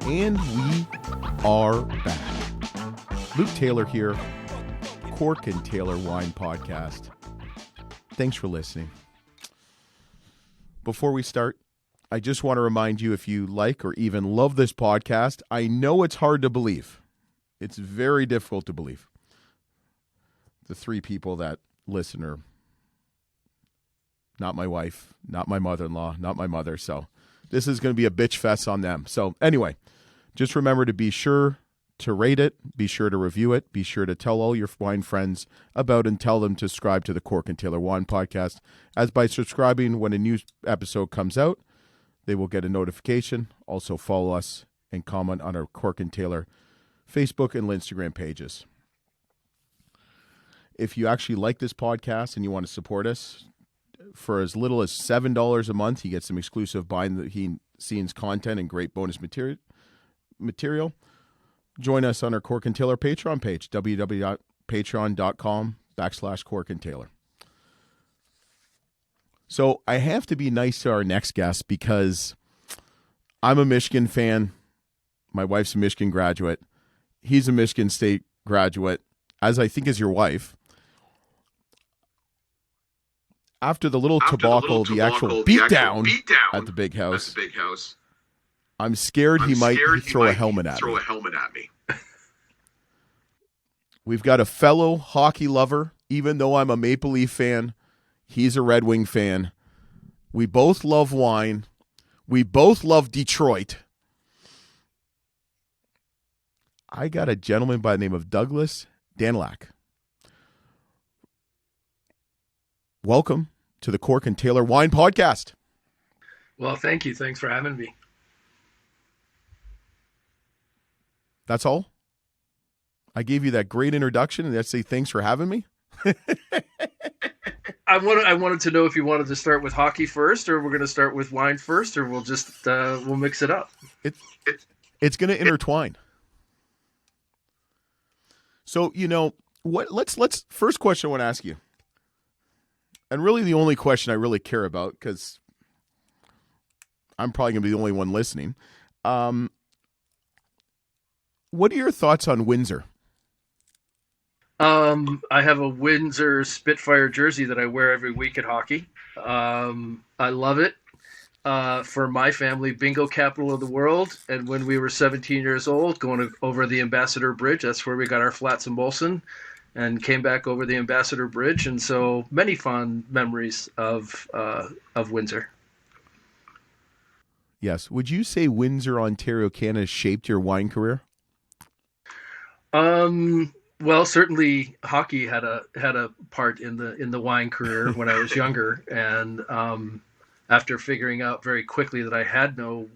And we are back. Luke Taylor here, Cork and Taylor Wine Podcast. Thanks for listening. Before we start, I just want to remind you, if you like or even love this podcast, I know it's hard to believe. It's very difficult to believe. The three people that listen are not my wife, not my mother-in-law, not my mother. So this is going to be a bitch fest on them. So anyway, just remember to be sure to rate it, be sure to review it, be sure to tell all your wine friends about and tell them to subscribe to the Cork and Taylor Wine Podcast, as by subscribing when a new episode comes out, they will get a notification. Also follow us and comment on our Cork and Taylor Facebook and Instagram pages. If you actually like this podcast and you want to support us, for as little as $7 a month, you get some exclusive behind-the-scenes content and great bonus material. Join us on our Cork and Taylor Patreon page, www.patreon.com/Cork and Taylor. So I have to be nice to our next guest because I'm a Michigan fan. My wife's a Michigan graduate. He's a Michigan State graduate, as I think is your wife. After the little debacle, the actual beatdown at the big house, I'm scared he might throw a helmet at me. We've got a fellow hockey lover. Even though I'm a Maple Leaf fan, he's a Red Wing fan. We both love wine. We both love Detroit. I got a gentleman by the name of Douglas Danielak. Welcome to the Cork and Taylor Wine Podcast. Well, thank you. Thanks for having me. That's all? I gave you that great introduction and I say thanks for having me? I wanted to know if you wanted to start with hockey first, or we're going to start with wine first, or we'll just we'll mix it up. It's going to intertwine. So, you know, let's first question I want to ask you. And really the only question I really care about, because I'm probably going to be the only one listening. What are your thoughts on Windsor? I have a Windsor Spitfire jersey that I wear every week at hockey. I love it. For my family, bingo capital of the world. And when we were 17 years old, going over the Ambassador Bridge, that's where we got our flats in Molson, and came back over the Ambassador Bridge. And so many fond memories of Windsor. Yes. Would you say Windsor, Ontario, Canada shaped your wine career? Well, certainly hockey had a part in the wine career when I was younger. And after figuring out very quickly that I had no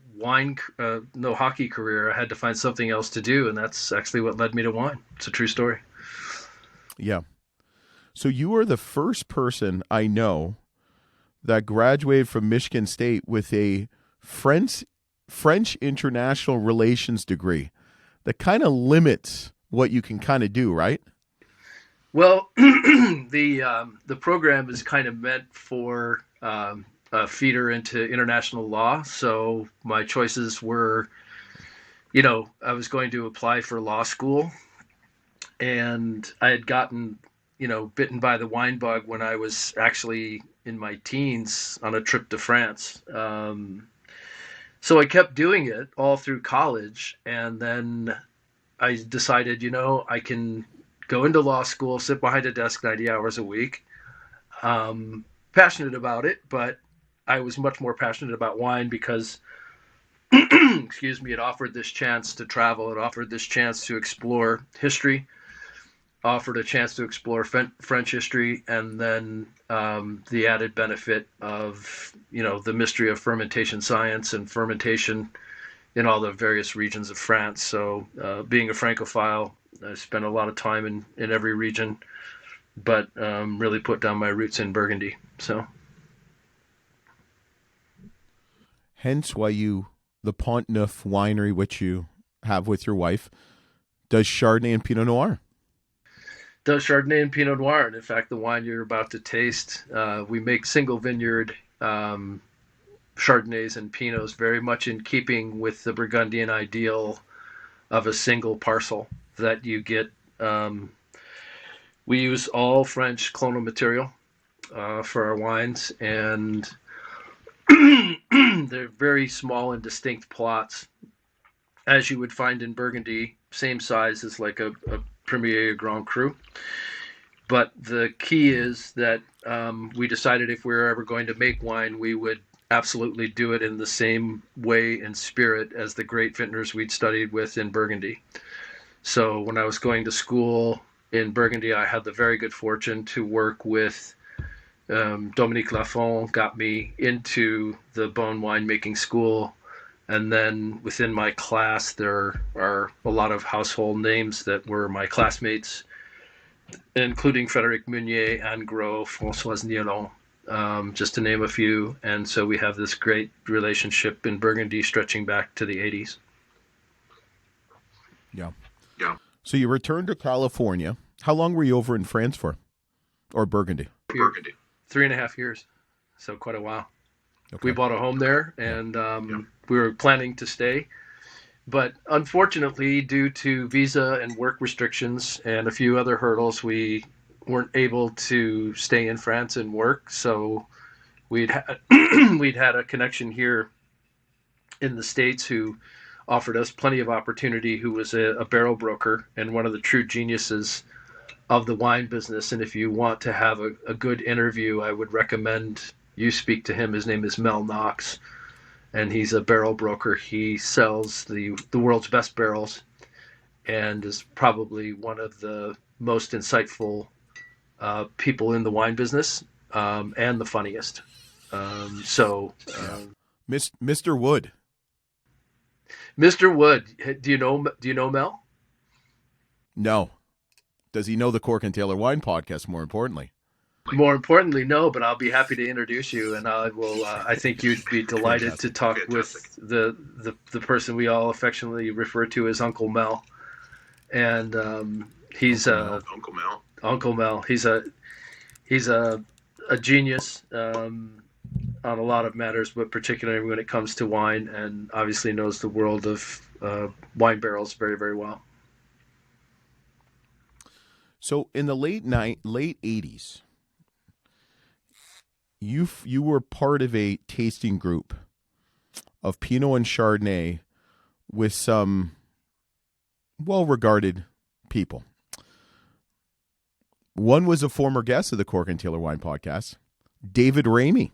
hockey career, I had to find something else to do. And that's actually what led me to wine. It's a true story. Yeah. So you are the first person I know that graduated from Michigan State with a French international relations degree. That kind of limits what you can kind of do, right? Well, the program is kind of meant for a feeder into international law. So my choices were, I was going to apply for law school. And I had gotten, bitten by the wine bug when I was actually in my teens on a trip to France. So I kept doing it all through college. And then I decided, I can go into law school, sit behind a desk 90 hours a week. Passionate about it, but I was much more passionate about wine because, it offered this chance to travel. It offered this chance to explore history. Offered a chance to explore French history, and then the added benefit of, the mystery of fermentation science and fermentation in all the various regions of France. So being a Francophile, I spent a lot of time in every region, but really put down my roots in Burgundy. So hence why the Pont Neuf winery, which you have with your wife, does Chardonnay and Pinot Noir. Does Chardonnay and Pinot Noir. And in fact, the wine you're about to taste, we make single vineyard Chardonnays and Pinots, very much in keeping with the Burgundian ideal of a single parcel that you get. We use all French clonal material for our wines, and they're very small and distinct plots, as you would find in Burgundy, same size as like a Premier Grand Cru. But the key is that we decided if we were ever going to make wine, we would absolutely do it in the same way and spirit as the great vintners we'd studied with in Burgundy. So when I was going to school in Burgundy, I had the very good fortune to work with Dominique Lafont, got me into the Beaune winemaking school. And then within my class, there are a lot of household names that were my classmates, including Frédéric Meunier, Anne Gros, Françoise Nielon, just to name a few. And so we have this great relationship in Burgundy stretching back to the 80s. Yeah. So you returned to California. How long were you over in France for? Or Burgundy? 3.5 years. So quite a while. Okay. We bought a home there, and we were planning to stay. But unfortunately, due to visa and work restrictions and a few other hurdles, we weren't able to stay in France and work. So we'd had a connection here in the States who offered us plenty of opportunity, who was a barrel broker and one of the true geniuses of the wine business. And if you want to have a good interview, I would recommend you speak to him. His name is Mel Knox, and he's a barrel broker. He sells the world's best barrels and is probably one of the most insightful people in the wine business, and the funniest. Mr. Wood. Mr. Wood, do you know Mel? No. Does he know the Cork Taylor Wine Podcast, more importantly? More importantly, no, but I'll be happy to introduce you, and I will. I think you'd be delighted to talk with the person we all affectionately refer to as Uncle Mel, and he's Uncle Mel. He's a genius on a lot of matters, but particularly when it comes to wine, and obviously knows the world of wine barrels very, very well. So in the late 80s, you were part of a tasting group of Pinot and Chardonnay with some well-regarded people. One was a former guest of the Cork Taylor Wine Podcast, David Ramey.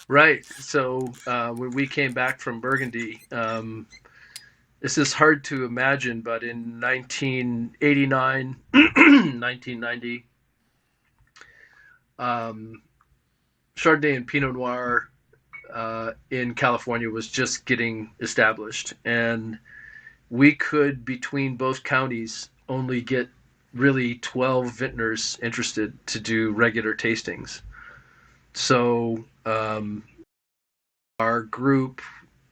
Right. So when we came back from Burgundy, this is hard to imagine, but in 1989, 1990, Chardonnay and Pinot Noir in California was just getting established, and we could, between both counties, only get really 12 vintners interested to do regular tastings. So our group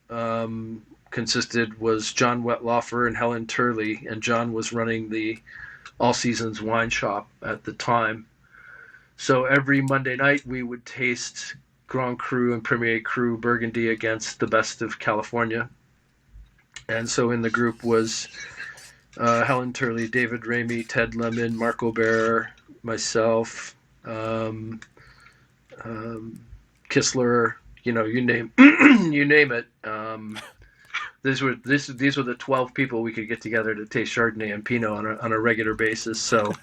was John Wetlaufer and Helen Turley, and John was running the All Seasons wine shop at the time. So every Monday night we would taste Grand Cru and Premier Cru Burgundy against the best of California. And so in the group was Helen Turley, David Ramey, Ted Lemon, Mark Aubert, myself, Kistler, you name it. These were the 12 people we could get together to taste Chardonnay and Pinot on a regular basis. So,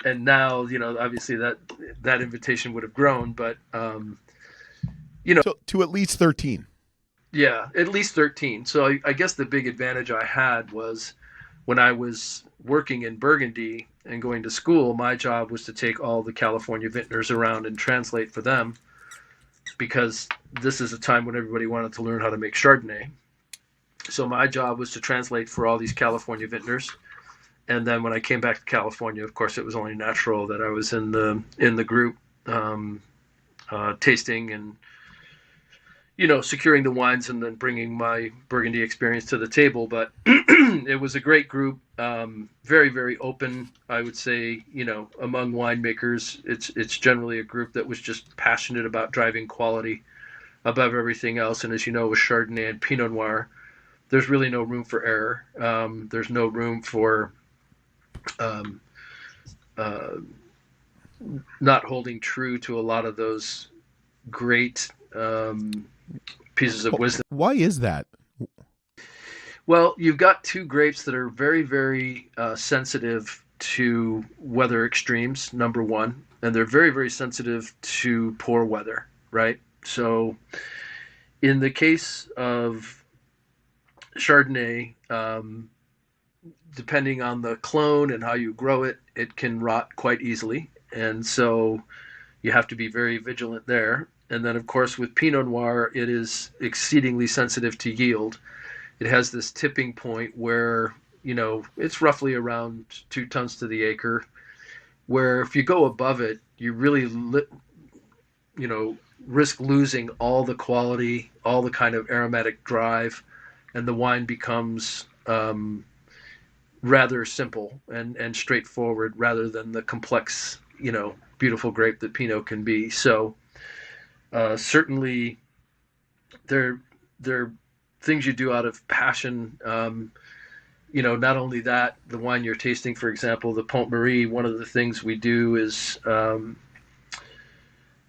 and now, obviously that invitation would have grown, but so to at least 13. Yeah, at least 13. So I guess the big advantage I had was when I was working in Burgundy and going to school, my job was to take all the California vintners around and translate for them, because this is a time when everybody wanted to learn how to make Chardonnay. So my job was to translate for all these California vintners. And then when I came back to California, of course, it was only natural that I was in the group tasting and securing the wines and then bringing my Burgundy experience to the table. But it was a great group, very, very open. I would say, among winemakers, it's generally a group that was just passionate about driving quality above everything else. And as you know, with Chardonnay and Pinot Noir, there's really no room for error. There's no room for not holding true to a lot of those great pieces of wisdom. Why is that? Well, you've got two grapes that are very, very sensitive to weather extremes, number one, and they're very, very sensitive to poor weather, right? So in the case of Chardonnay, depending on the clone and how you grow it, it can rot quite easily. And so you have to be very vigilant there. And then, of course, with Pinot Noir, it is exceedingly sensitive to yield. It has this tipping point where, it's roughly around 2 tons to the acre, where if you go above it, you really, risk losing all the quality, all the kind of aromatic drive, and the wine becomes rather simple and straightforward rather than the complex, beautiful grape that Pinot can be. So certainly they're things you do out of passion. Not only that, the wine you're tasting, for example, the Pont Neuf, one of the things we do is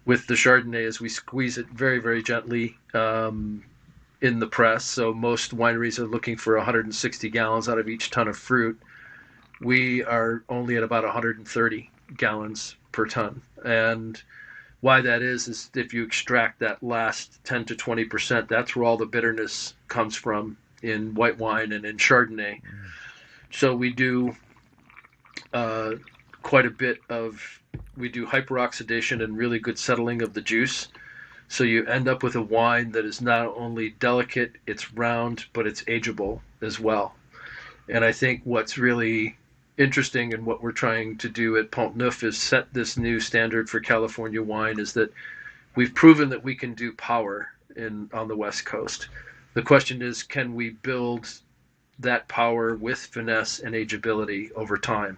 with the Chardonnay is we squeeze it very, very gently in the press. So most wineries are looking for 160 gallons out of each ton of fruit. We are only at about 130 gallons per ton. And why that is if you extract that last 10 to 20%, that's where all the bitterness comes from in white wine and in Chardonnay. So we do quite a bit we do hyperoxidation and really good settling of the juice. So you end up with a wine that is not only delicate, it's round, but it's ageable as well. And I think what's really interesting and what we're trying to do at Pont Neuf is set this new standard for California wine, is that we've proven that we can do power on the West Coast. The question is, can we build that power with finesse and ageability over time?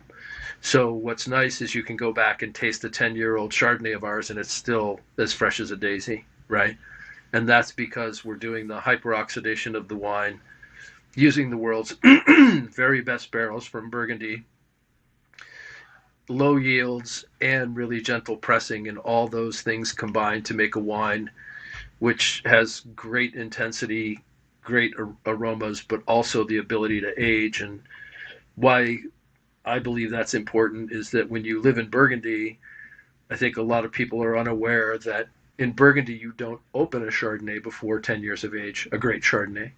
So what's nice is you can go back and taste a 10-year-old Chardonnay of ours and it's still as fresh as a daisy, right? And that's because we're doing the hyperoxidation of the wine, using the world's very best barrels from Burgundy, low yields, and really gentle pressing, and all those things combined to make a wine which has great intensity, great aromas, but also the ability to age. And why I believe that's important is that when you live in Burgundy, I think a lot of people are unaware that in Burgundy you don't open a Chardonnay before 10 years of age, a great Chardonnay.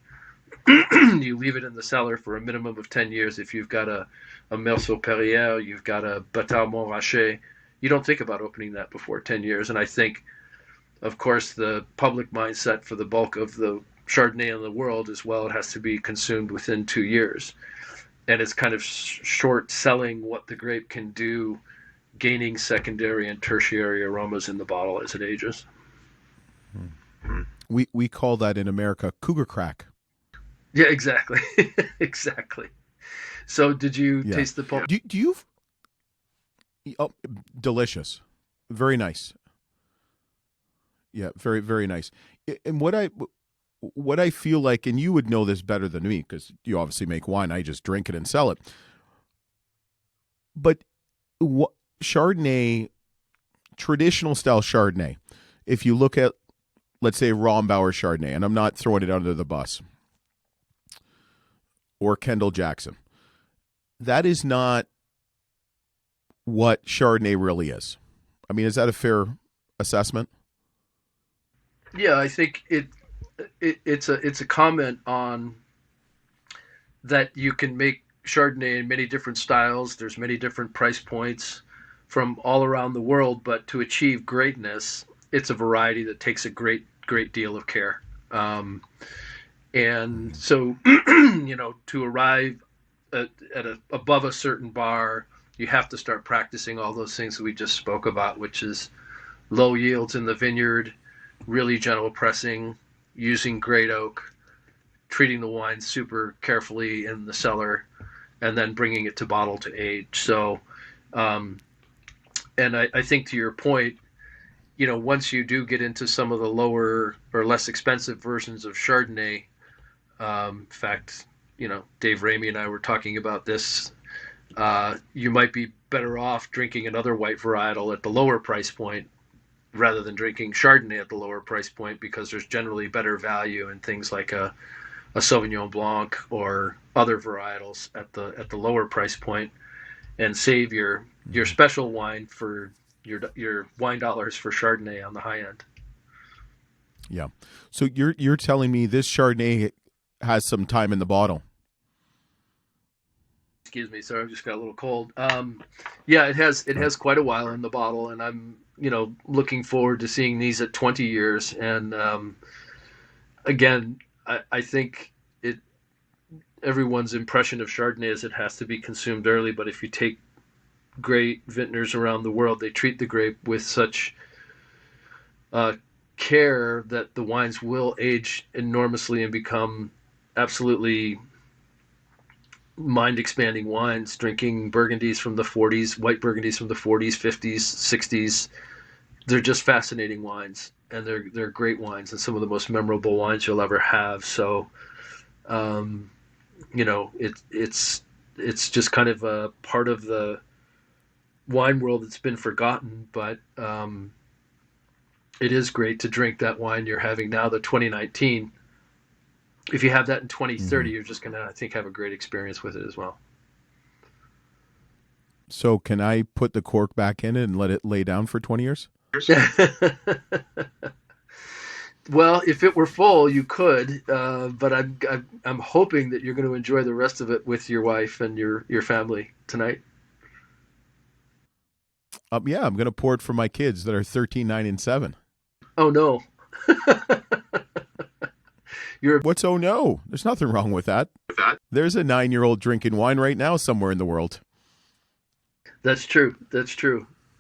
You leave it in the cellar for a minimum of 10 years. If you've got a Merceau-Perrier, you've got a Bâtard Montrachet, you don't think about opening that before 10 years. And I think, of course, the public mindset for the bulk of the Chardonnay in the world is, well, it has to be consumed within 2 years. And it's kind of short selling what the grape can do, gaining secondary and tertiary aromas in the bottle as it ages. We call that in America cougar crack. Yeah, exactly. Exactly. So did you taste the pulp? Do you? Oh, delicious. Very nice. Yeah, very, very nice. And what I feel like, and you would know this better than me because you obviously make wine, I just drink it and sell it. But Chardonnay, traditional style Chardonnay, if you look at, let's say, Rombauer Chardonnay, and I'm not throwing it under the bus, or Kendall Jackson, that is not what Chardonnay really is. I mean, is that a fair assessment? Yeah, I think it's a comment on that you can make Chardonnay in many different styles. There's many different price points from all around the world, but to achieve greatness, it's a variety that takes a great deal of care. And so, to arrive above a certain bar, you have to start practicing all those things that we just spoke about, which is low yields in the vineyard, really gentle pressing, using great oak, treating the wine super carefully in the cellar, and then bringing it to bottle to age. So, and I think to your point, once you do get into some of the lower or less expensive versions of Chardonnay, in fact, Dave Ramey and I were talking about this. You might be better off drinking another white varietal at the lower price point rather than drinking Chardonnay at the lower price point, because there's generally better value in things like a Sauvignon Blanc or other varietals at the lower price point, and save your special wine for your wine dollars for Chardonnay on the high end. Yeah. So you're telling me this Chardonnay has some time in the bottle? Excuse me, sorry, I just got a little cold. Yeah, it has quite a while in the bottle, and I'm looking forward to seeing these at 20 years. And again, I think everyone's impression of Chardonnay is it has to be consumed early, but if you take great vintners around the world, they treat the grape with such care that the wines will age enormously and become absolutely mind-expanding wines. Drinking Burgundies from the 40s, white Burgundies from the 40s, 50s, 60s, they're just fascinating wines, and they're great wines and some of the most memorable wines you'll ever have. So, it's just kind of a part of the wine world that's been forgotten, but it is great to drink that wine you're having now, the 2019. If you have that in 2030, you're just going to, I think, have a great experience with it as well. So can I put the cork back in it and let it lay down for 20 years? Well, if it were full, you could, but I'm hoping that you're going to enjoy the rest of it with your wife and your family tonight. Yeah, I'm going to pour it for my kids that are 13, 9, and 7. Oh, no. What's oh no? There's nothing wrong with that. There's a 9-year-old drinking wine right now somewhere in the world. That's true.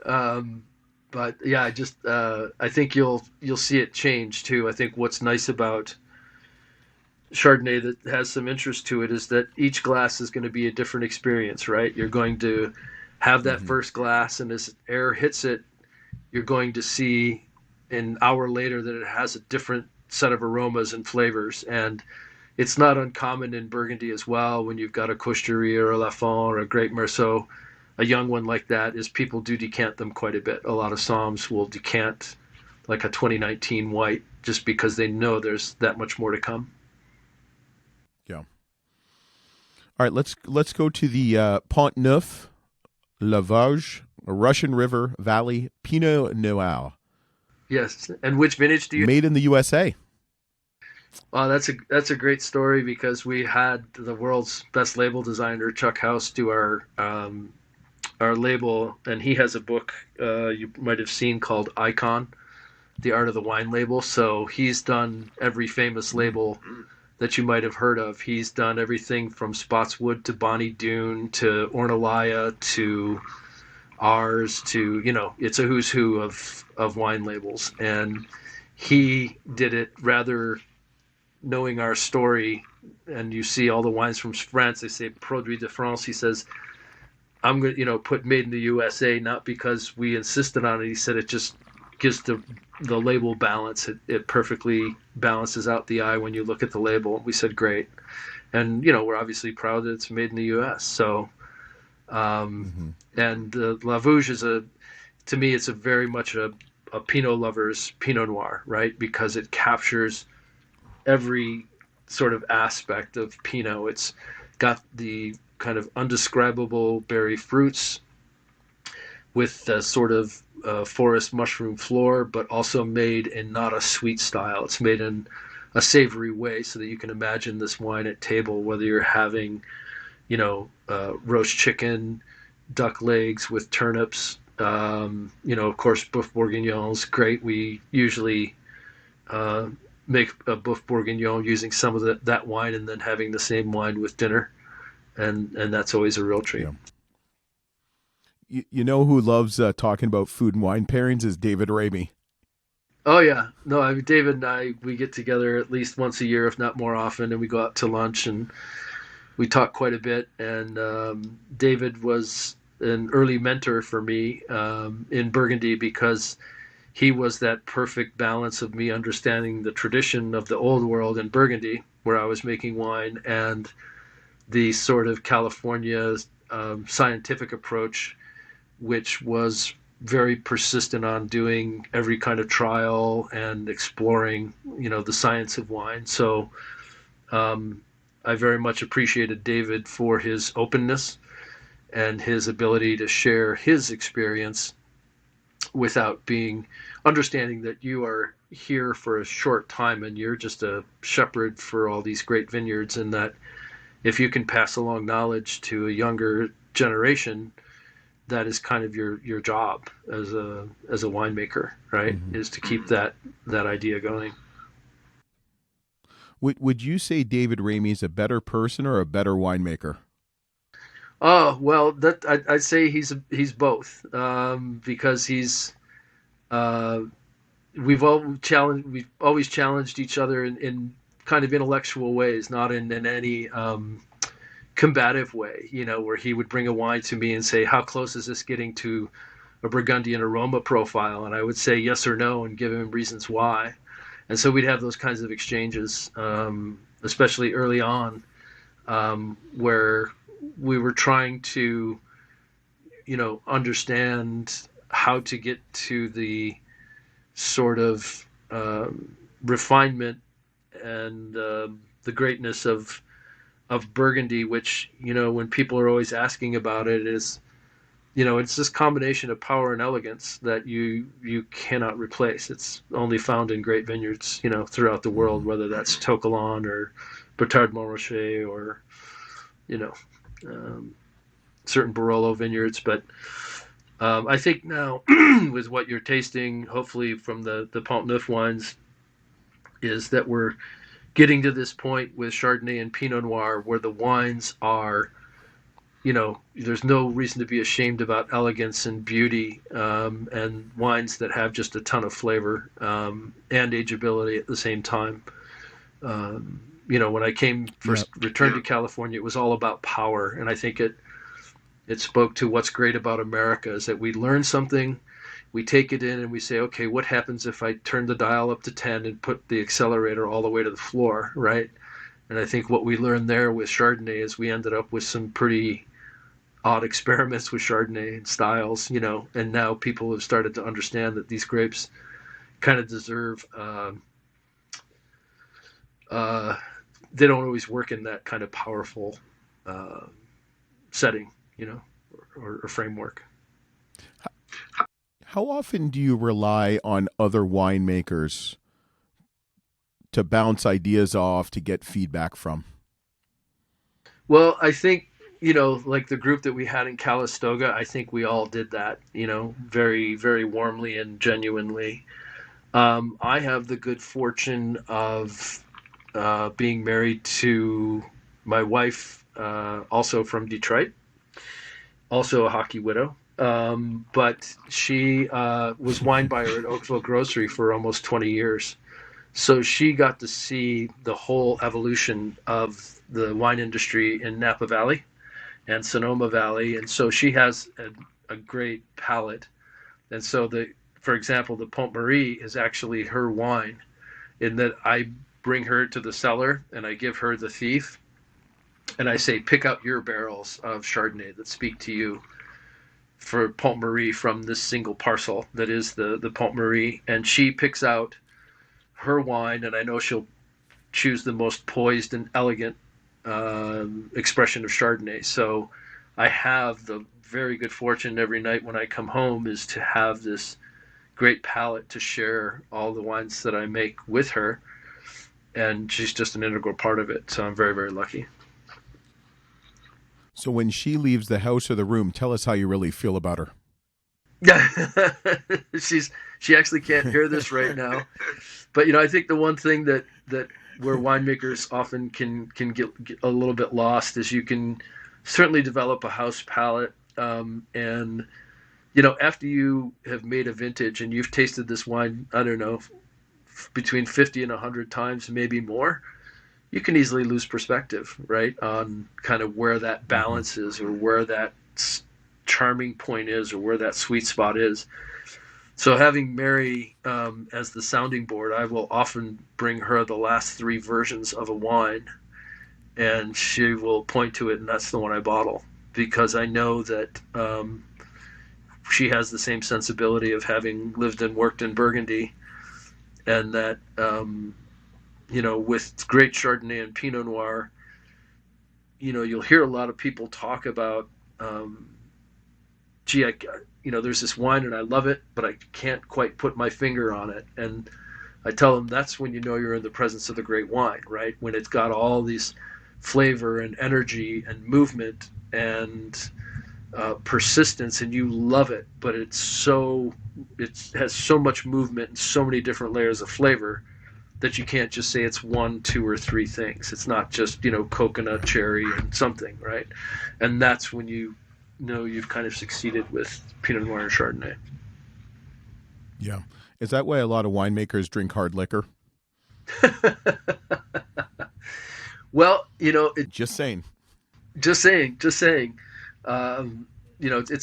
But yeah, I think you'll see it change too. I think what's nice about Chardonnay that has some interest to it is that each glass is going to be a different experience, right? You're going to have that first glass, and as air hits it, you're going to see an hour later that it has a different set of aromas and flavors. And it's not uncommon in Burgundy as well, when you've got a Costerie or a Lafon or a Great Meursault, a young one like that, is people do decant them quite a bit. A lot of somms will decant like a 2019 white just because they know there's that much more to come. Yeah. All right, let's go to the Pont Neuf, Lavage, Russian River Valley Pinot Noir. Yes, and which vintage do you? Made in the USA. Well, that's a great story, because we had the world's best label designer Chuck House do our label, and he has a book you might have seen called Icon, The Art of the Wine Label. So he's done every famous label that you might have heard of. He's done everything from Spotswood to Bonnie Doon to Ornellaia to ours to, it's a who's who of wine labels. And he did it rather knowing our story. And you see all the wines from France, they say Produit de France. He says, I'm going to, put made in the USA, not because we insisted on it. He said it just gives the label balance. It perfectly balances out the eye when you look at the label. We said, great. And, we're obviously proud that it's made in the US. So, and La Vouge is to me, it's a very much a Pinot lover's Pinot Noir, right? Because it captures every sort of aspect of Pinot. It's got the kind of undescribable berry fruits with a sort of forest mushroom floor, but also made in not a sweet style. It's made in a savory way, so that you can imagine this wine at table, whether you're having, roast chicken, duck legs with turnips, of course, Boeuf Bourguignon is great. We usually make a Boeuf Bourguignon using some of that wine, and then having the same wine with dinner. And that's always a real treat. Yeah. You know who loves talking about food and wine pairings is David Ramey. Oh yeah, no, I mean, David and I, we get together at least once a year, if not more often, and we go out to lunch and we talk quite a bit. And David was an early mentor for me in Burgundy because he was that perfect balance of me understanding the tradition of the old world in Burgundy, where I was making wine, and the sort of California scientific approach, which was very persistent on doing every kind of trial and exploring, the science of wine. So I very much appreciated David for his openness and his ability to share his experience without being understanding that you are here for a short time and you're just a shepherd for all these great vineyards, and that if you can pass along knowledge to a younger generation, that is kind of your job as a winemaker, right? Mm-hmm. Is to keep that idea going. Would you say David Ramey is a better person or a better winemaker? Oh well, that I'd say he's both, because he's uh, we've always challenged each other in kind of intellectual ways, not in any combative way, where he would bring a wine to me and say, how close is this getting to a Burgundian aroma profile? And I would say yes or no and give him reasons why. And so we'd have those kinds of exchanges, especially early on, where we were trying to, understand how to get to the sort of refinement and the greatness of Burgundy, which, when people are always asking about it, is, it's this combination of power and elegance that you cannot replace. It's only found in great vineyards, throughout the world, whether that's Toquelin or Bertard Montrachet or, certain Barolo vineyards. But I think now with what you're tasting, hopefully from the Pont Neuf wines, is that we're getting to this point with Chardonnay and Pinot Noir where the wines are, there's no reason to be ashamed about elegance and beauty, and wines that have just a ton of flavor and ageability at the same time. When I returned to California, it was all about power, and I think it spoke to what's great about America is that we learn something, we take it in, and we say, okay, what happens if I turn the dial up to 10 and put the accelerator all the way to the floor, right? And I think what we learned there with Chardonnay is we ended up with some pretty odd experiments with Chardonnay and styles, and now people have started to understand that these grapes kind of deserve, they don't always work in that kind of powerful setting, or framework. How often do you rely on other winemakers to bounce ideas off, to get feedback from? Well, I think, like the group that we had in Calistoga, I think we all did that, very, very warmly and genuinely. I have the good fortune of being married to my wife, also from Detroit, also a hockey widow. But she was wine buyer at Oakville Grocery for almost 20 years. So she got to see the whole evolution of the wine industry in Napa Valley and Sonoma Valley. And so she has a great palate. And so for example, the Pont Neuf is actually her wine, in that I bring her to the cellar and I give her the thief and I say, pick out your barrels of Chardonnay that speak to you for Pont Neuf from this single parcel that is the Pont Neuf. And she picks out her wine, and I know she'll choose the most poised and elegant expression of Chardonnay. So I have the very good fortune every night when I come home is to have this great palate to share all the wines that I make with her, and she's just an integral part of it. So I'm very, very lucky. So when she leaves the house or the room, tell us how you really feel about her. She actually can't hear this right now, but I think the one thing that where winemakers often can get a little bit lost is you can certainly develop a house palate, and after you have made a vintage and you've tasted this wine, I don't know, between 50 and 100 times, maybe more, you can easily lose perspective, right, on kind of where that balance is, or where that charming point is, or where that sweet spot is. So having Mary as the sounding board, I will often bring her the last 3 versions of a wine, and she will point to it, and that's the one I bottle, because I know that she has the same sensibility of having lived and worked in Burgundy, and that with great Chardonnay and Pinot Noir, you'll hear a lot of people talk about, there's this wine and I love it, but I can't quite put my finger on it. And I tell them that's when you're in the presence of the great wine, right? When it's got all these flavor and energy and movement and persistence, and you love it, but it has so much movement and so many different layers of flavor that you can't just say it's 1, 2, or 3 things. It's not just coconut, cherry, and something, right? And that's when you've kind of succeeded with Pinot Noir and Chardonnay. Yeah. Is that why a lot of winemakers drink hard liquor? Well, just saying. It's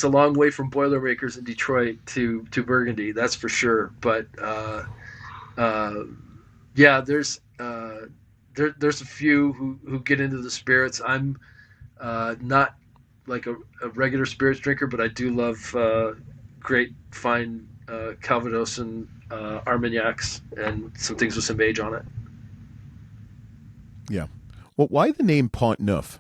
a long way from Boilermakers in Detroit to Burgundy, that's for sure. But there's a few who get into the spirits. I'm not like a regular spirits drinker, but I do love great fine Calvados and Armagnacs and some things with some age on it. Yeah. Well, why the name Pont Neuf?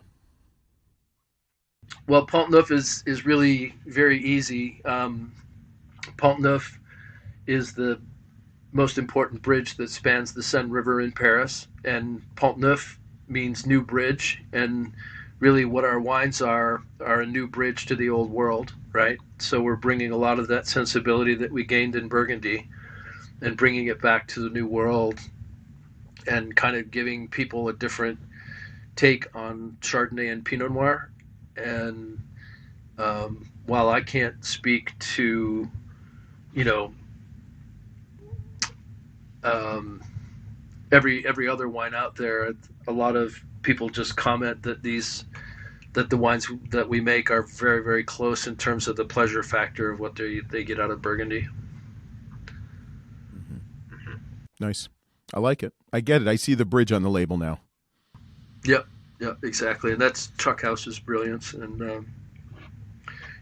Well, Pont Neuf is really very easy. Pont Neuf is the most important bridge that spans the Seine River in Paris, and Pont Neuf means new bridge, and really what our wines are a new bridge to the old world, right? So we're bringing a lot of that sensibility that we gained in Burgundy and bringing it back to the new world, and kind of giving people a different take on Chardonnay and Pinot Noir. And while I can't speak to every other wine out there, a lot of people just comment that the wines that we make are very, very close in terms of the pleasure factor of what they get out of Burgundy. Mm-hmm. Nice. I like it. I get it. I see the bridge on the label now. Yep, exactly. And that's Chuck House's brilliance. And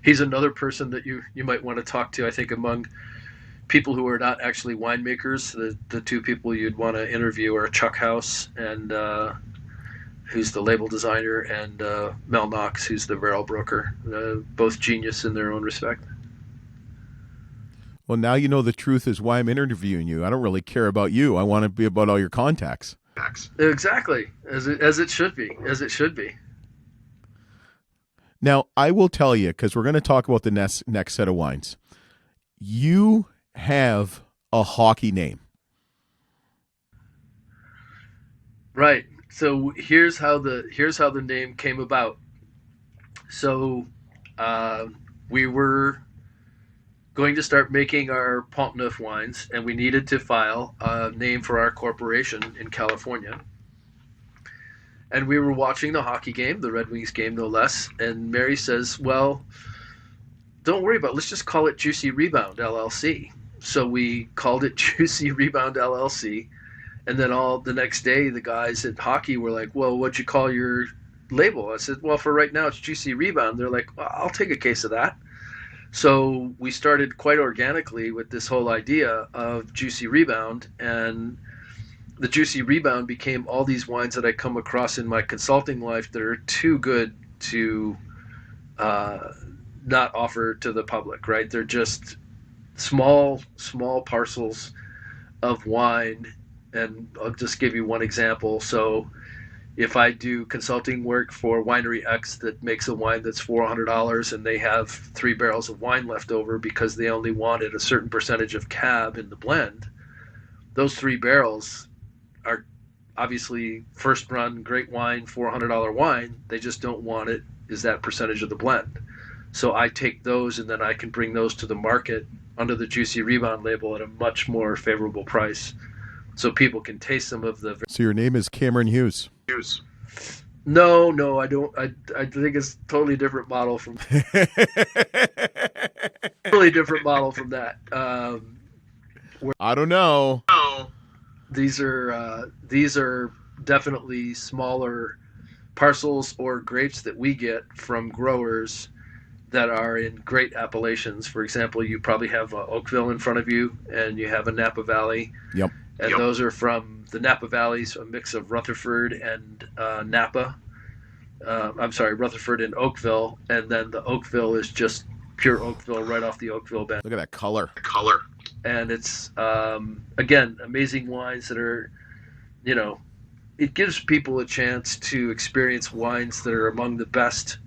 he's another person that you might want to talk to. I think among people who are not actually winemakers, the 2 people you'd want to interview are Chuck House, and who's the label designer, and Mel Knox, who's the barrel broker. Both genius in their own respect. Well, now you know the truth is why I'm interviewing you. I don't really care about you. I want to be about all your contacts. Exactly, as it should be. Now, I will tell you, because we're going to talk about the next set of wines. You have a hockey name. Right. So here's how the name came about. So we were going to start making our Pont Neuf wines, and we needed to file a name for our corporation in California. And we were watching the hockey game, the Red Wings game, no less. And Mary says, well, don't worry about it. Let's just call it Juicy Rebound LLC. So we called it Juicy Rebound LLC. And then the next day, the guys at hockey were like, well, what'd you call your label? I said, well, for right now, it's Juicy Rebound. They're like, well, I'll take a case of that. So we started quite organically with this whole idea of Juicy Rebound, and the Juicy Rebound became all these wines that I come across in my consulting life that are too good to not offer to the public, right? They're just small parcels of wine. And I'll just give you one example. So if I do consulting work for Winery X that makes a wine that's $400 and they have 3 barrels of wine left over because they only wanted a certain percentage of cab in the blend, those 3 barrels are obviously first run, great wine, $400 wine. They just don't want it is that percentage of the blend. So I take those and then I can bring those to the market under the Juicy Rebound label at a much more favorable price, so people can taste some of the. So your name is Cameron Hughes. No, I don't. I think it's totally different model from totally different model from that. I don't know. These are definitely smaller parcels or grapes that we get from growers that are in great appellations. For example, you probably have Oakville in front of you, and you have a Napa Valley. Yep. And those are from the Napa Valleys, a mix of Rutherford and Napa. Rutherford and Oakville, and then the Oakville is just pure Oakville right off the Oakville bend. Look at that color. And it's, again, amazing wines that are, it gives people a chance to experience wines that are among the best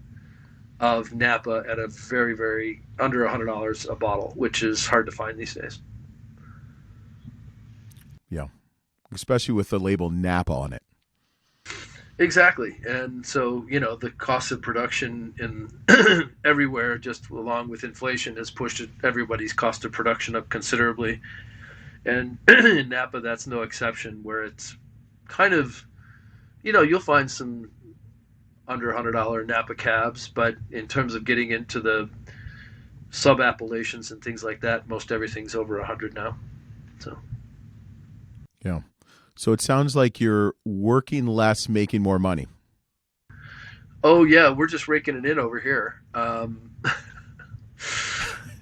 of Napa at a very, very under $100 a bottle, which is hard to find these days. Yeah, especially with the label Napa on it. Exactly. And so, the cost of production in everywhere, just along with inflation, has pushed everybody's cost of production up considerably. And in Napa, that's no exception, where it's kind of, you'll find some under $100 Napa cabs, but in terms of getting into the sub-appellations and things like that, most everything's over 100 now. So. Yeah. So it sounds like you're working less, making more money. Oh yeah, we're just raking it in over here. One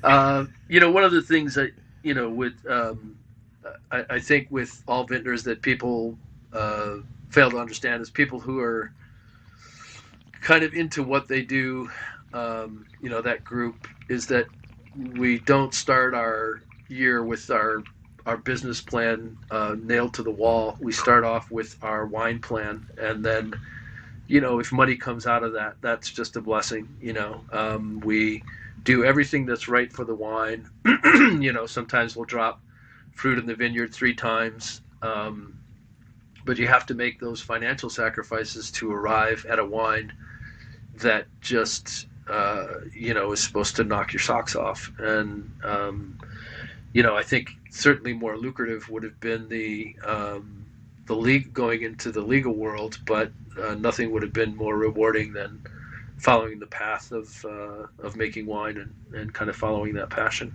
of the things that with I think with all vintners that people fail to understand is people who are kind of into what they do. That group is that we don't start our year with our business plan nailed to the wall. We start off with our wine plan, and then if money comes out of that, that's just a blessing. We do everything that's right for the wine. Sometimes we'll drop fruit in the vineyard 3 times, but you have to make those financial sacrifices to arrive at a wine that just is supposed to knock your socks off. And I think certainly more lucrative would have been the league going into the legal world, but nothing would have been more rewarding than following the path of making wine and kind of following that passion.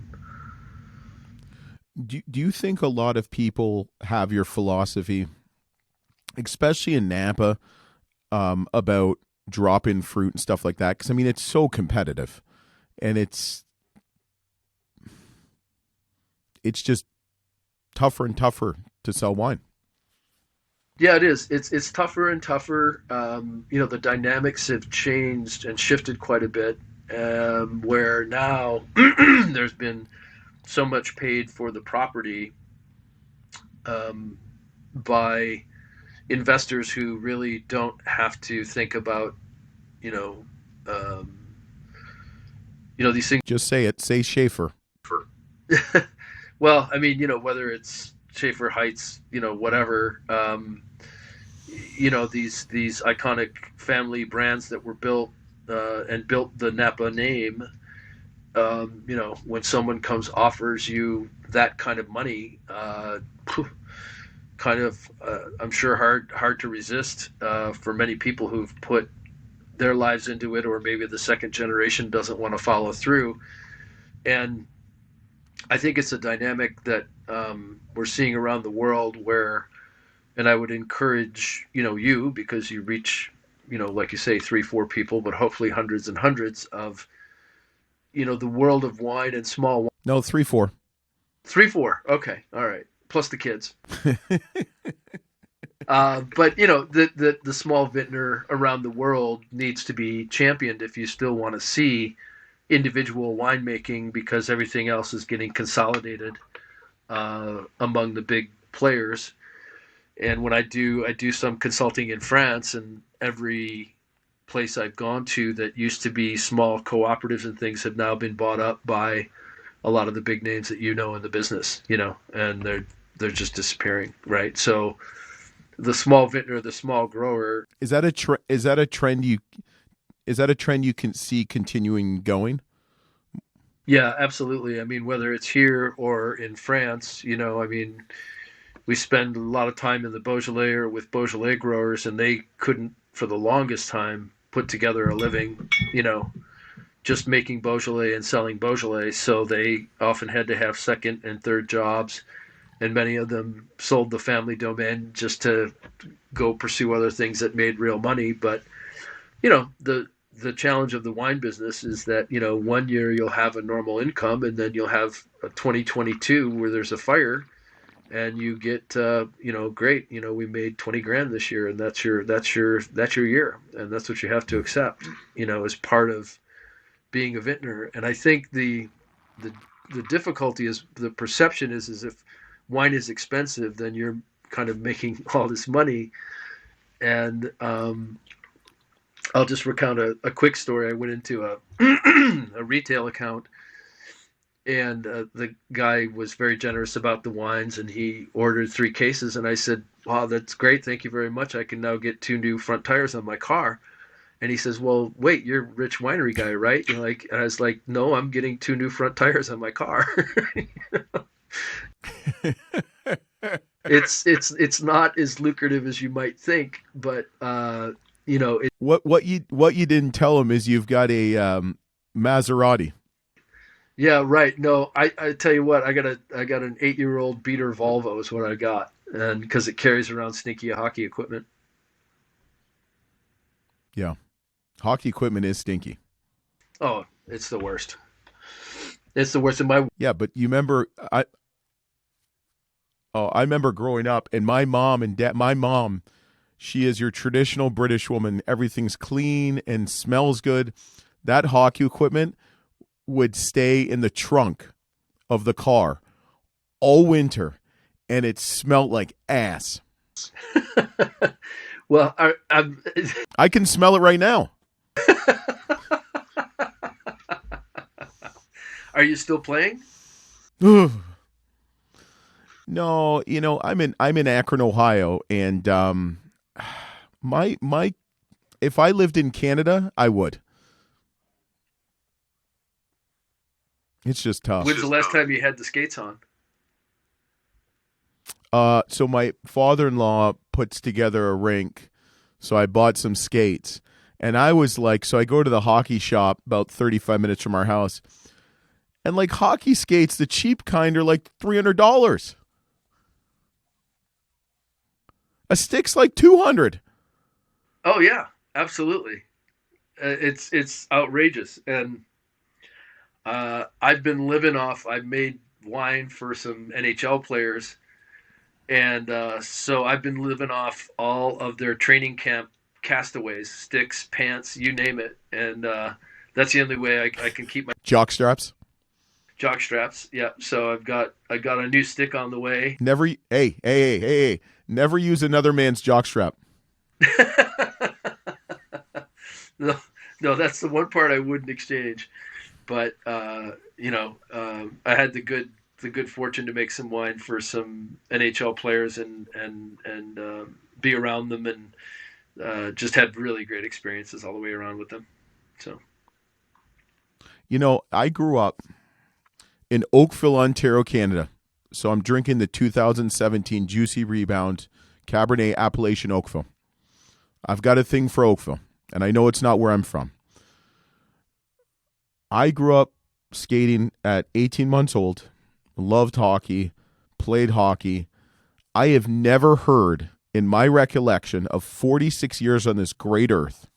Do you think a lot of people have your philosophy, especially in Napa, about drop-in fruit and stuff like that? Because, it's so competitive, and it's just tougher and tougher to sell wine. Yeah, it is. It's tougher and tougher. The dynamics have changed and shifted quite a bit, where now there's been so much paid for the property by investors who really don't have to think about, these things. Just say it. Say Schaefer. Well, whether it's Schaefer Heights, whatever, these iconic family brands that were built and built the Napa name, when someone offers you that kind of money, I'm sure hard to resist for many people who've put their lives into it, or maybe the second generation doesn't want to follow through. And I think it's a dynamic that we're seeing around the world where, and I would encourage, you, because you reach, like you say, 3-4 people, but hopefully hundreds and hundreds of, the world of wine and small wine. No, 3-4. 3-4. Okay. All right. Plus the kids. But the small vintner around the world needs to be championed if you still want to see individual winemaking, because everything else is getting consolidated among the big players. And when I do some consulting in France, and every place I've gone to that used to be small cooperatives and things have now been bought up by a lot of the big names that in the business, and they're just disappearing, right? So the small vintner, the small grower. Is that a trend Is that a trend you can see continuing going? Yeah, absolutely. I mean, whether it's here or in France, I mean, we spend a lot of time in the Beaujolais or with Beaujolais growers, and they couldn't, for the longest time, put together a living, just making Beaujolais and selling Beaujolais. So they often had to have second and third jobs, and many of them sold the family domain just to go pursue other things that made real money. But, the challenge of the wine business is that, 1 year you'll have a normal income, and then you'll have a 2022 where there's a fire, and you get, great, we made 20 grand this year, and that's your year. And that's what you have to accept, as part of being a vintner. And I think the difficulty is, the perception is if wine is expensive, then you're kind of making all this money. And, I'll just recount a quick story. I went into a retail account, and the guy was very generous about the wines, and he ordered 3 cases. And I said, "Wow, that's great. Thank you very much. I can now get 2 new front tires on my car." And he says, "Well, wait, you're a rich winery guy, right?" And I was like, "No, I'm getting 2 new front tires on my car." It's not as lucrative as you might think, but what you didn't tell him is you've got a Maserati. Yeah, right. No, I tell you what, I got an 8-year-old beater Volvo is what I got, and because it carries around sneaky hockey equipment. Yeah, hockey equipment is stinky. Oh, it's the worst. It's the worst. Yeah, but you remember I remember growing up, and my mom, she is your traditional British woman. Everything's clean and smells good. That hockey equipment would stay in the trunk of the car all winter, and it smelled like ass. Well, I can smell it right now. Are you still playing? No, I'm in Akron, Ohio, and my if I lived in Canada, I would. It's just tough. When's the last time you had the skates on? So my father-in-law puts together a rink, so I bought some skates, and I was like, so I go to the hockey shop about 35 minutes from our house, and like hockey skates, the cheap kind are like $300. A stick's like $200. Oh yeah, absolutely. It's outrageous, and I've been living off. I've made wine for some NHL players, and so I've been living off all of their training camp castaways, sticks, pants, you name it, and that's the only way I can keep my jock straps. Jock straps, yeah. So I got a new stick on the way. Never, hey. Never use another man's jockstrap. No, that's the one part I wouldn't exchange. But I had the good fortune to make some wine for some NHL players and be around them, and just had really great experiences all the way around with them. So, I grew up in Oakville, Ontario, Canada. So I'm drinking the 2017 Juicy Rebound Cabernet Appellation Oakville. I've got a thing for Oakville, and I know it's not where I'm from. I grew up skating at 18 months old, loved hockey, played hockey. I have never heard, in my recollection of 46 years on this great earth,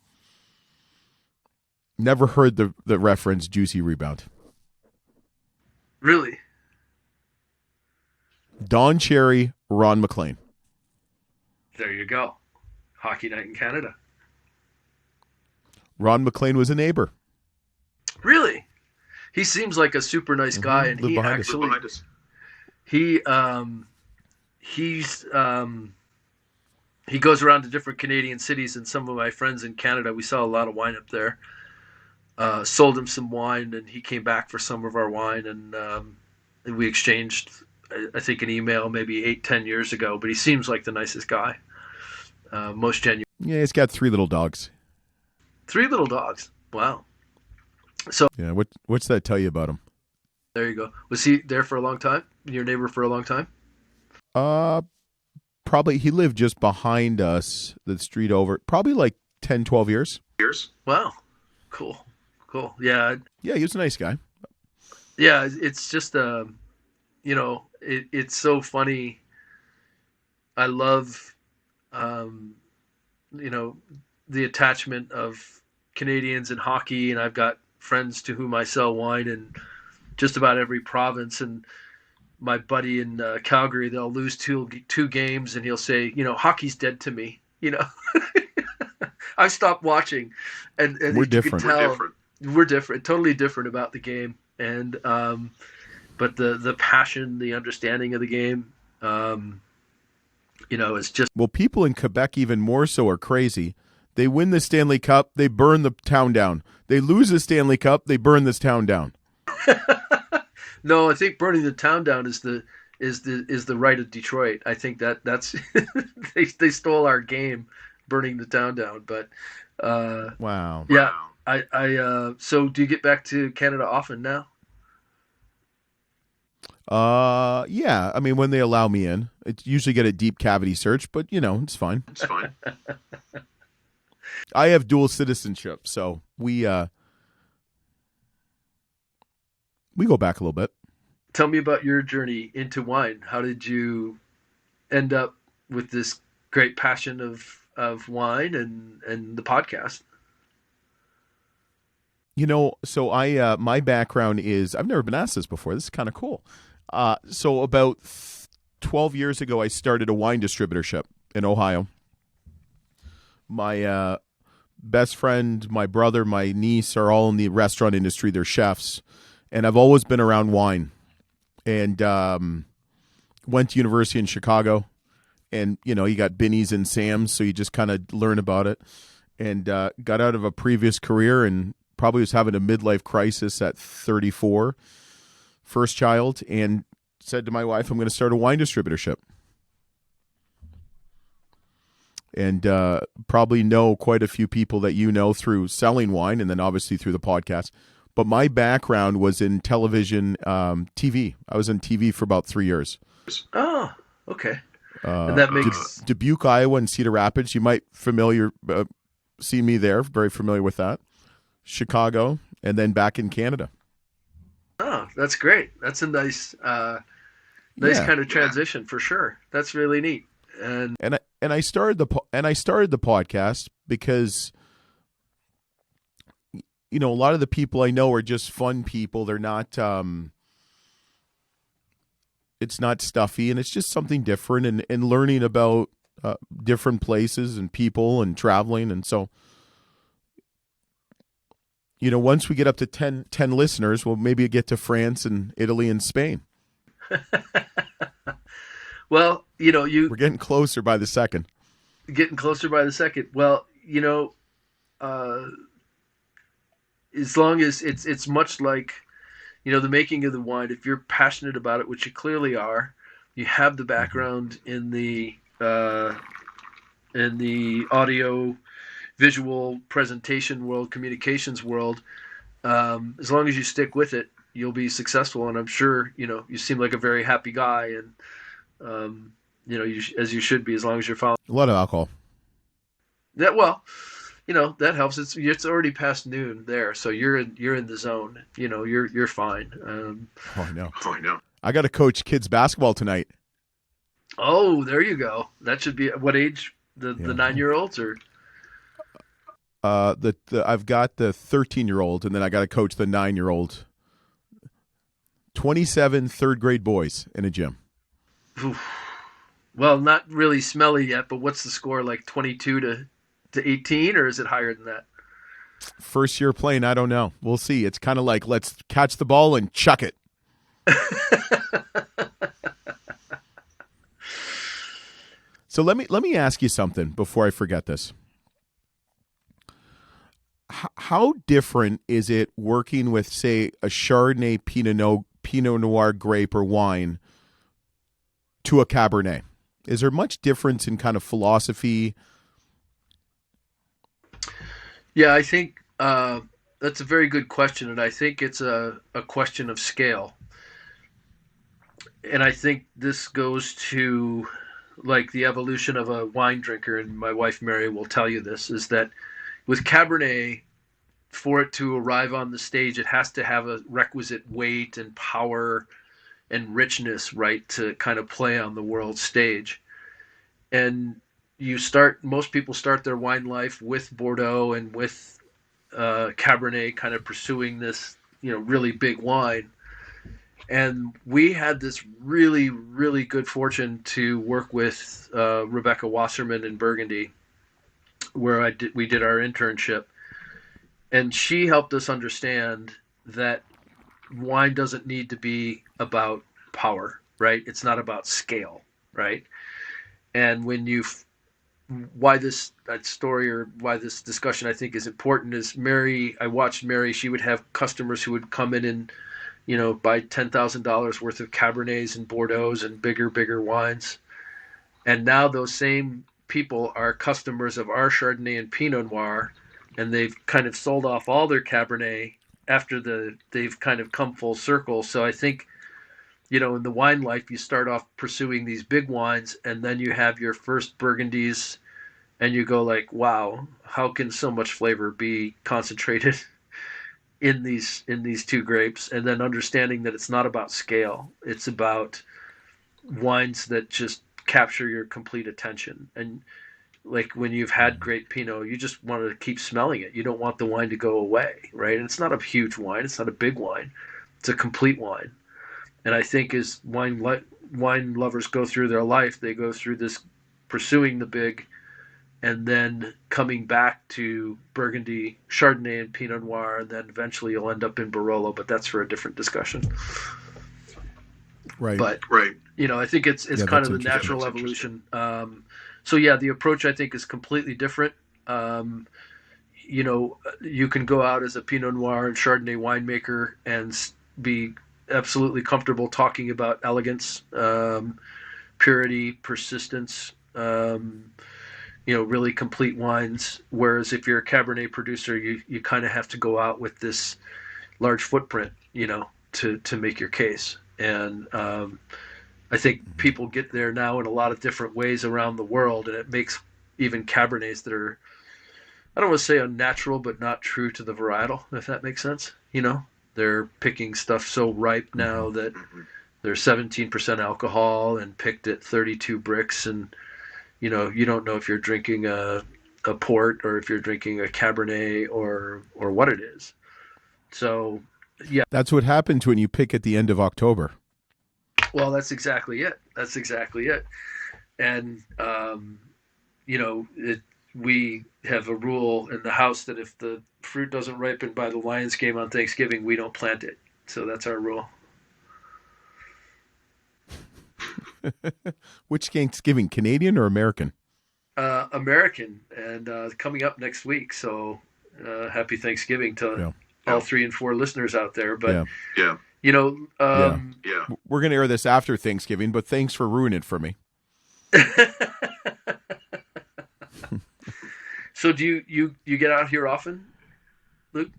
never heard the reference Juicy Rebound. Really? Don Cherry, Ron McLean. There you go. Hockey night in Canada. Ron McLean was a neighbor. Really? He seems like a super nice guy, and he actually he goes around to different Canadian cities, and some of my friends in Canada, we saw a lot of wine up there. Sold him some wine, and he came back for some of our wine, and we exchanged, I think, an email maybe 8-10 years ago. But he seems like the nicest guy, most genuine. Yeah, he's got 3 little dogs. 3 little dogs. Wow. So Yeah. What's that tell you about him? there you go. Was he there for a long time? Your neighbor for a long time? Probably he lived just behind us, the street over. Probably like 10, 12 years. Wow. Cool. Yeah. Yeah, he was a nice guy. Yeah. It's just, it's so funny. I love, the attachment of Canadians in hockey, and I've got friends to whom I sell wine in just about every province. And my buddy in Calgary, they'll lose two games, and he'll say, hockey's dead to me. I stopped watching, and we're different. We're different, totally different about the game, and but the passion, the understanding of the game, it's just. Well, people in Quebec even more so are crazy. They win the Stanley Cup, they burn the town down. They lose the Stanley Cup, they burn this town down. No, I think burning the town down is the right of Detroit. I think that's they stole our game, burning the town down. But wow. Yeah, I so do you get back to Canada often now? Yeah. I mean, when they allow me in, it's usually get a deep cavity search, but it's fine. It's fine. I have dual citizenship, so we go back a little bit. Tell me about your journey into wine. How did you end up with this great passion of wine and the podcast? So I my background is, I've never been asked this before. This is kind of cool. So about 12 years ago, I started a wine distributorship in Ohio. My best friend, my brother, my niece are all in the restaurant industry. They're chefs. And I've always been around wine. And went to university in Chicago. And, you got Binny's and Sam's, so you just kind of learn about it. And got out of a previous career and probably was having a midlife crisis at 34, first child, and said to my wife, I'm going to start a wine distributorship. And probably know quite a few people that through selling wine and then obviously through the podcast. But my background was in television, TV. I was on TV for about 3 years. Oh, okay. And that makes Dubuque, Iowa, and Cedar Rapids. You might see me there. Very familiar with that. Chicago, and then back in Canada. Oh, that's great. That's a nice kind of transition for sure. That's really neat. And I started the podcast because a lot of the people I know are just fun people. They're not it's not stuffy, and it's just something different and learning about different places and people and traveling. And so once we get up to 10 listeners, we'll maybe get to France and Italy and Spain. Well, we're getting closer by the second. Well, as long as it's much like, the making of the wine, if you're passionate about it, which you clearly are, you have the background in the audio visual presentation world, communications world, as long as you stick with it, you'll be successful. And I'm sure, you seem like a very happy guy, and, as you should be, as long as you're following. A lot of alcohol. Yeah, well, that helps. It's already past noon there, so you're in the zone. You're fine. I know. I got to coach kids basketball tonight. Oh, there you go. That should be what age? The 9-year-olds or? I've got the 13-year-old, and then I got to coach the 9-year-old. 27 third grade boys in a gym. Oof. Well, not really smelly yet, but what's the score, like 22 to 18, or is it higher than that? First year playing, I don't know. We'll see. It's kind of like, let's catch the ball and chuck it. So let me ask you something before I forget this. How different is it working with, say, a Chardonnay, Pinot Noir grape or wine to a Cabernet? Is there much difference in kind of philosophy? Yeah, I think that's a very good question, and I think it's a question of scale. And I think this goes to like the evolution of a wine drinker, and my wife Mary will tell you this, is that with Cabernet, for it to arrive on the stage, it has to have a requisite weight and power and richness, right, to kind of play on the world stage. And most people start their wine life with Bordeaux and with Cabernet, kind of pursuing this, really big wine. And we had this really, really good fortune to work with Rebecca Wasserman in Burgundy, where we did our internship, and she helped us understand that wine doesn't need to be about power, right? It's not about scale, right? And why this story or why this discussion I think is important is I watched Mary. She would have customers who would come in and buy $10,000 worth of Cabernets and Bordeaux's and bigger wines. And now those same people are customers of our Chardonnay and Pinot Noir, and they've kind of sold off all their Cabernet after they've kind of come full circle. So I think, in the wine life, you start off pursuing these big wines, and then you have your first Burgundies, and you go like, wow, how can so much flavor be concentrated in these two grapes? And then understanding that it's not about scale, it's about wines that just capture your complete attention. And like when you've had great Pinot, you just want to keep smelling it. You don't want the wine to go away, right? And it's not a huge wine, it's not a big wine, it's a complete wine. And I think as wine lovers go through their life, they go through this pursuing the big, and then coming back to Burgundy, Chardonnay, and Pinot Noir, and then eventually you'll end up in Barolo, but that's for a different discussion. Right. But I think it's kind of the natural evolution. So yeah, the approach I think is completely different. You can go out as a Pinot Noir and Chardonnay winemaker and be absolutely comfortable talking about elegance, purity, persistence, really complete wines. Whereas if you're a Cabernet producer, you kind of have to go out with this large footprint, to make your case. And I think people get there now in a lot of different ways around the world, and it makes even Cabernets that are, I don't want to say unnatural, but not true to the varietal, if that makes sense. They're picking stuff so ripe now that they're 17% alcohol and picked at 32 bricks, and you don't know if you're drinking a port or if you're drinking a Cabernet or what it is. So yeah, that's what happens when you pick at the end of October. Well, that's exactly it. And we have a rule in the house that if the fruit doesn't ripen by the Lions game on Thanksgiving, we don't plant it. So that's our rule. Which Thanksgiving, Canadian or American? American, and coming up next week. So happy Thanksgiving to all 3 and 4 listeners out there. But we're going to air this after Thanksgiving, but thanks for ruining it for me. So do you get out here often, Luke?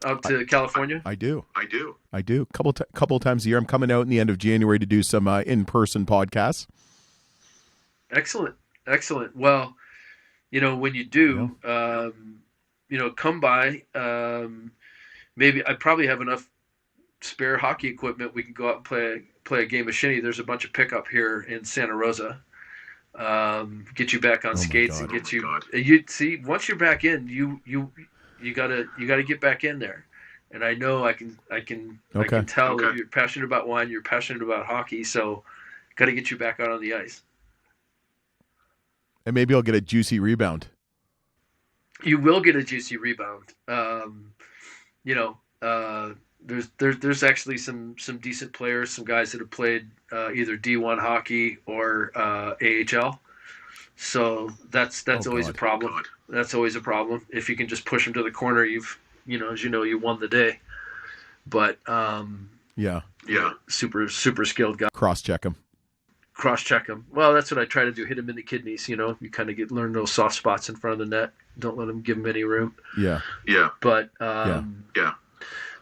Out to California? I do. Couple times a year. I'm coming out in the end of January to do some in-person podcasts. Excellent. Well, when you do, come by. Maybe I probably have enough spare hockey equipment. We can go out and play a game of shinny. There's a bunch of pickup here in Santa Rosa. Get you back on skates and get you. You see, once you're back in, you gotta get back in there. And I know I can tell that you're passionate about wine, you're passionate about hockey, so got to get you back out on the ice. And maybe I'll get a juicy rebound. You will get a juicy rebound. There's actually some decent players, some guys that have played either D1 hockey or AHL. So that's always a problem. God. That's always a problem. If you can just push them to the corner, you won the day. But super skilled guy. Cross check them. cross-check them. Well, that's what I try to do. Hit them in the kidneys. You kind of learn those soft spots in front of the net. Don't let them give them any room. Yeah. But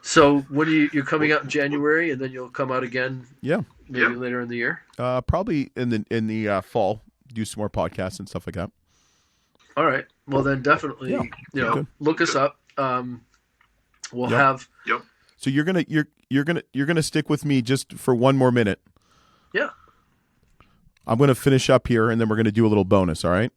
So when you're coming out in January, and then you'll come out again. Yeah. Maybe later in the year. Probably in the fall. Do some more podcasts and stuff like that. All right. Well, then definitely, look us up. We'll have. Yep. So you're gonna stick with me just for one more minute. Yeah. I'm gonna finish up here, and then we're gonna do a little bonus. All right.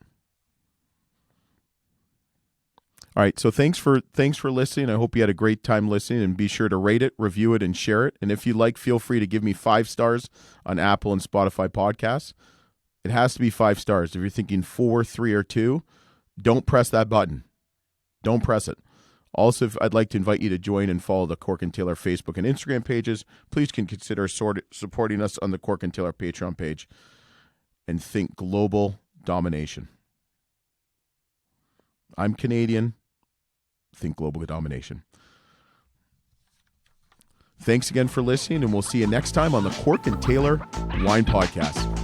All right. So thanks for listening. I hope you had a great time listening, and be sure to rate it, review it, and share it. And if you like, feel free to give me 5 stars on Apple and Spotify podcasts. It has to be 5 stars. If you're thinking 4, 3, or 2, don't press that button. Don't press it. Also, I'd like to invite you to join and follow the Cork and Taylor Facebook and Instagram pages. Please consider supporting us on the Cork and Taylor Patreon page. And think global domination. I'm Canadian. Think global domination. Thanks again for listening, and we'll see you next time on the Cork and Taylor Wine Podcast.